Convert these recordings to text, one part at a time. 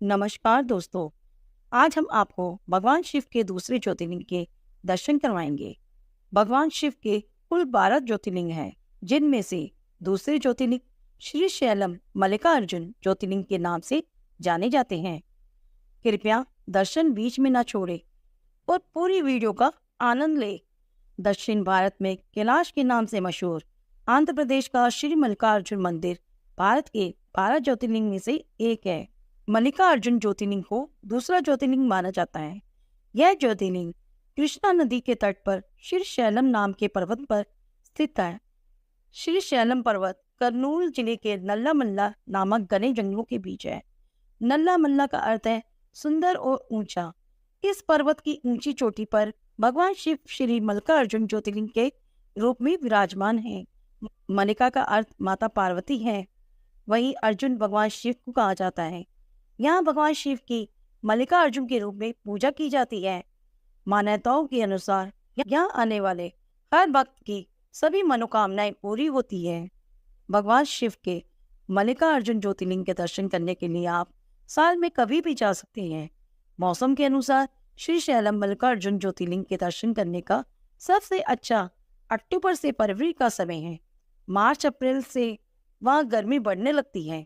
नमस्कार दोस्तों। आज हम आपको भगवान शिव के दूसरे ज्योतिर्लिंग के दर्शन करवाएंगे। भगवान शिव के कुल 12 ज्योतिर्लिंग हैं, जिनमें से दूसरे ज्योतिर्लिंग श्री शैलम मल्लिकार्जुन ज्योतिर्लिंग के नाम से जाने जाते हैं। कृपया दर्शन बीच में न छोड़े और पूरी वीडियो का आनंद ले। दक्षिण भारत में कैलाश के नाम से मशहूर आंध्र प्रदेश का श्री मल्लिकार्जुन मंदिर भारत के 12 ज्योतिर्लिंग में से एक है। मल्लिकार्जुन ज्योतिर्लिंग को दूसरा ज्योतिर्लिंग माना जाता है। यह ज्योतिर्लिंग कृष्णा नदी के तट पर श्री शैलम नाम के पर्वत पर स्थित है। श्री शैलम पर्वत कर्नूल जिले के नल्ला मल्ला नामक घने जंगलों के बीच है। नल्ला मल्ला का अर्थ है सुंदर और ऊंचा। इस पर्वत की ऊंची चोटी पर भगवान शिव श्री मल्लिकार्जुन ज्योतिर्लिंग के रूप में विराजमान है। मल्लिका का अर्थ माता पार्वती है। वहीं अर्जुन भगवान शिव को कहा जाता है। यहाँ भगवान शिव की मल्लिकार्जुन के रूप में पूजा की जाती है। मान्यताओं के अनुसार यहाँ आने वाले हर भक्त की सभी मनोकामनाएं पूरी होती है। भगवान शिव के मल्लिकार्जुन ज्योतिर्लिंग के दर्शन करने के लिए आप साल में कभी भी जा सकते हैं। मौसम के अनुसार श्री शैलम मल्लिकार्जुन ज्योतिर्लिंग के दर्शन करने का सबसे अच्छा अक्टूबर से फरवरी का समय है। मार्च अप्रैल से वहाँ गर्मी बढ़ने लगती है।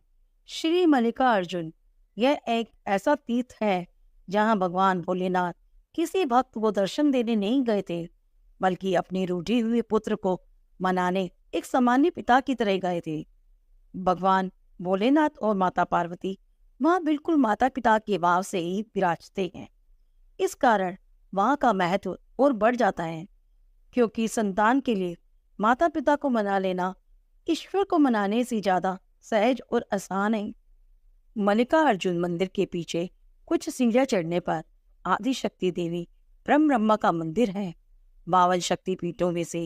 श्री मल्लिकार्जुन यह एक ऐसा तीर्थ है जहाँ भगवान भोलेनाथ किसी भक्त को दर्शन देने नहीं गए थे, बल्कि अपने रूठे हुए पुत्र को मनाने एक सामान्य पिता की तरह गए थे। भगवान भोलेनाथ और माता पार्वती वहाँ बिल्कुल माता पिता के भाव से ही विराजते हैं। इस कारण वहाँ का महत्व और बढ़ जाता है, क्योंकि संतान के लिए माता पिता को मना लेना ईश्वर को मनाने से ज्यादा सहज और आसान है। मल्लिकार्जुन मंदिर के पीछे कुछ सीढ़ियां चढ़ने पर आदि शक्ति देवी ब्रह्मा का मंदिर है। 52 शक्तिपीठों में से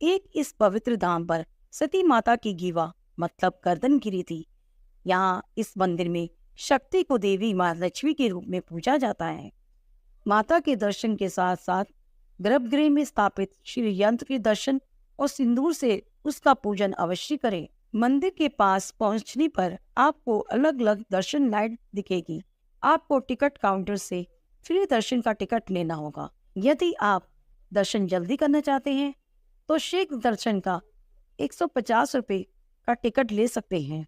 एक इस पवित्र धाम पर सती माता की गीवा मतलब गर्दन गिरी थी। यहाँ इस मंदिर में शक्ति को देवी माँ लक्ष्मी के रूप में पूजा जाता है। माता के दर्शन के साथ साथ गर्भगृह में स्थापित श्री यंत्र के दर्शन और सिंदूर से उसका पूजन अवश्य करें। मंदिर के पास पहुंचने पर आपको अलग अलग दर्शन लाइट दिखेगी। आपको टिकट काउंटर से फ्री दर्शन का टिकट लेना होगा। यदि आप दर्शन जल्दी करना चाहते हैं तो शीघ्र दर्शन का 150 रुपये का टिकट ले सकते हैं।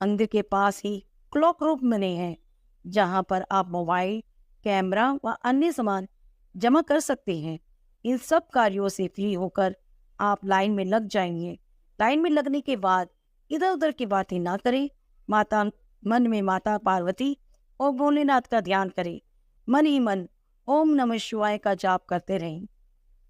मंदिर के पास ही क्लॉक रूम बने हैं, जहां पर आप मोबाइल, कैमरा व अन्य सामान जमा कर सकते हैं। इन सब कार्यों से फ्री होकर आप लाइन में लग जाएंगे। लाइन में लगने के बाद इधर उधर की बातें ना करें। मन में माता पार्वती और भोलेनाथ का ध्यान करें। मन ही मन ओम नमः शिवाय का जाप करते रहें।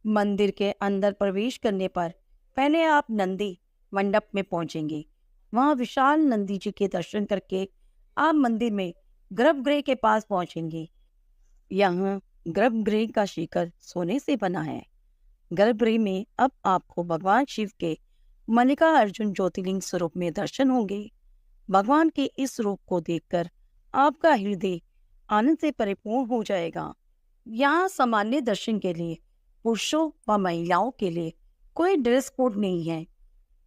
मंदिर के अंदर प्रवेश करने पर पहले आप नंदी मंडप में पहुंचेंगे। वहां विशाल नंदी जी के दर्शन करके आप मंदिर में गर्भगृह के पास पहुंचेंगे। यहाँ गर्भगृह का शिखर सोने से बना है। गर्भगृह में अब आपको भगवान शिव के मल्लिकार्जुन ज्योतिर्लिंग स्वरूप में दर्शन होंगे। भगवान के इस रूप को देखकर आपका हृदय आनंद से परिपूर्ण हो जाएगा। यहाँ सामान्य दर्शन के लिए पुरुषों व महिलाओं के लिए कोई ड्रेस कोड नहीं है।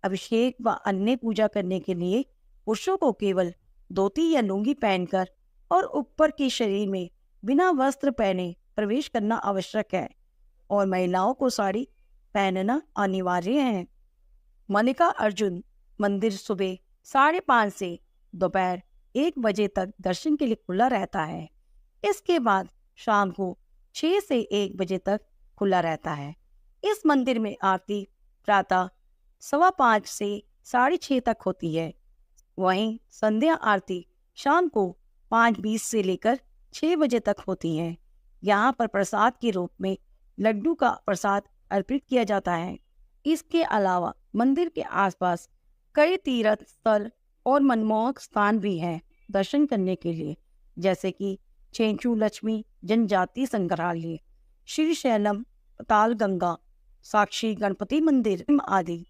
अभिषेक व अन्य पूजा करने के लिए पुरुषों को केवल धोती या लुंगी पहनकर और ऊपर के शरीर में बिना वस्त्र पहने प्रवेश करना आवश्यक है, और महिलाओं को साड़ी पहनना अनिवार्य है। मल्लिकार्जुन मंदिर सुबह 5:30 से दोपहर 1 बजे तक दर्शन के लिए खुला रहता है। इसके बाद शाम को 6 से 1 बजे तक खुला रहता है। इस मंदिर में आरती प्रातः 5:15 से 6:30 तक होती है। वहीं संध्या आरती शाम को 5:20 से लेकर 6 बजे तक होती है। यहाँ पर प्रसाद के रूप में लड्डू का प्रसाद अर्पित किया जाता है। इसके अलावा मंदिर के आसपास कई तीर्थ स्थल और मनमोहक स्थान भी हैं दर्शन करने के लिए, जैसे कि चेंचू लक्ष्मी जनजाति संग्रहालय, श्री शैलम ताल गंगा, साक्षी गणपति मंदिर आदि।